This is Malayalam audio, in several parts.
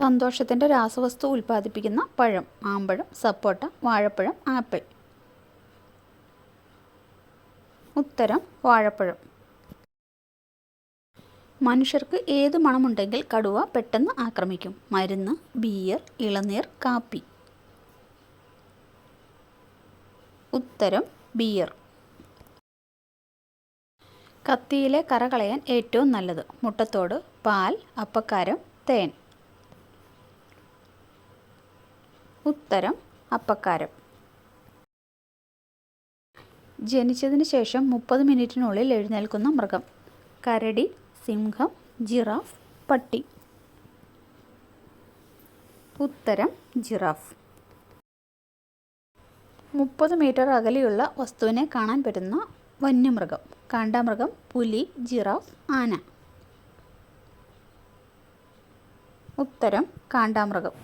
സന്തോഷത്തിൻ്റെ രാസവസ്തു ഉൽപ്പാദിപ്പിക്കുന്ന പഴം: മാമ്പഴം, സപ്പോട്ട, വാഴപ്പഴം, ആപ്പിൾ. ഉത്തരം വാഴപ്പഴം. മനുഷ്യർക്ക് ഏത് മണമുണ്ടെങ്കിൽ കടുവ പെട്ടെന്ന് ആക്രമിക്കും? മരുന്ന്, ബിയർ, ഇളനീർ, കാപ്പി. ഉത്തരം ബിയർ. കത്തിയിലെ കറ കളയാൻ ഏറ്റവും നല്ലത്: മുട്ടത്തോട്, പാൽ, അപ്പക്കാരം, തേൻ. ഉത്തരം അപ്പക്കാരം. ജനിച്ചതിന് ശേഷം 30 മിനിറ്റിനുള്ളിൽ എഴുന്നേൽക്കുന്ന മൃഗം: കരടി, സിംഹം, ജിറാഫ്, പട്ടി. ഉത്തരം ജിറാഫ്. 30 മീറ്റർ അകലെയുള്ള വസ്തുവിനെ കാണാൻ പറ്റുന്ന വന്യമൃഗം: കാണ്ടാമൃഗം, പുലി, ജിറാഫ്, ആന. ഉത്തരം കാണ്ടാമൃഗം.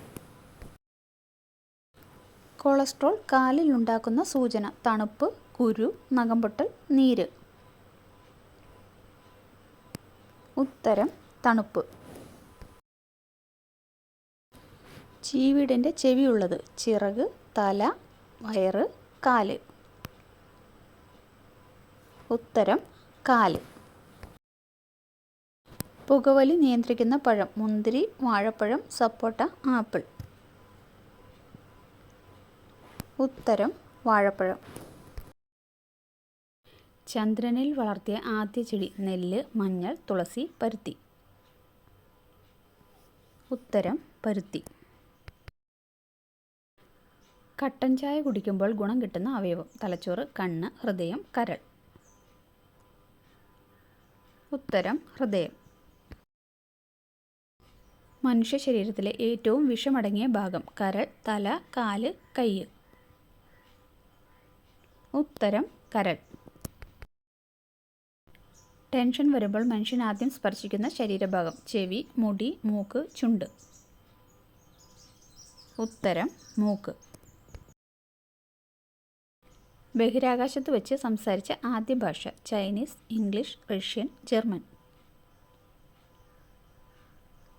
കൊളസ്ട്രോൾ കാലിൽ ഉണ്ടാക്കുന്ന സൂചന: തണുപ്പ്, കുരു, നഖംപൊട്ടൽ, നീര്. ഉത്തരം തണുപ്പ്. ചീവീടിൻ്റെ ചെവിയുള്ളത്: ചിറക്, തല, വയറ്, കാല്. ഉത്തരം കാല്. പുകവലി നിയന്ത്രിക്കുന്ന പഴം: മുന്തിരി, വാഴപ്പഴം, സപ്പോട്ട, ആപ്പിൾ. ഉത്തരം വാഴപ്പഴം. ചന്ദ്രനിൽ വളർത്തിയ ആദ്യ ചെടി: നെല്ല്, മഞ്ഞൾ, തുളസി, പരുത്തി. ഉത്തരം പരുത്തി. കട്ടൻ ചായ കുടിക്കുമ്പോൾ ഗുണം കിട്ടുന്ന അവയവം: തലച്ചോറ്, കണ്ണ്, ഹൃദയം, കരൾ. ഉത്തരം ഹൃദയം. മനുഷ്യ ശരീരത്തിലെ ഏറ്റവും വിഷമടങ്ങിയ ഭാഗം: കരൾ, തല, കാല്, കൈ. ഉത്തരം കരൾ. ടെൻഷൻ വരുമ്പോൾ മനുഷ്യൻ ആദ്യം സ്പർശിക്കുന്ന ശരീരഭാഗം: ചെവി, മുടി, മൂക്ക്, ചുണ്ട്. ഉത്തരം മൂക്ക്. ബഹിരാകാശത്ത് വെച്ച് സംസാരിച്ച ആദ്യ ഭാഷ: ചൈനീസ്, ഇംഗ്ലീഷ്, റഷ്യൻ, ജർമ്മൻ.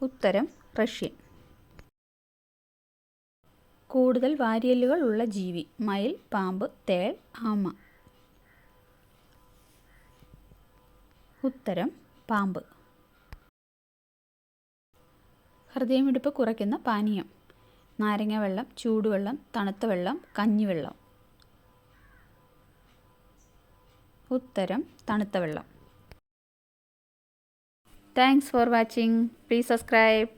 ഉത്തരം റഷ്യൻ. കൂടുതൽ വാരിയെല്ലുകൾ ഉള്ള ജീവി: മയിൽ, പാമ്പ്, തേൾ, ആമ. ഉത്തരം പാമ്പ്. ഹൃദയമിടിപ്പ് കുറയ്ക്കുന്ന പാനീയം: നാരങ്ങ വെള്ളം, ചൂടുവെള്ളം, തണുത്ത വെള്ളം, കഞ്ഞിവെള്ളം. ഉത്തരം തണുത്ത വെള്ളം. Thanks for watching. Please subscribe.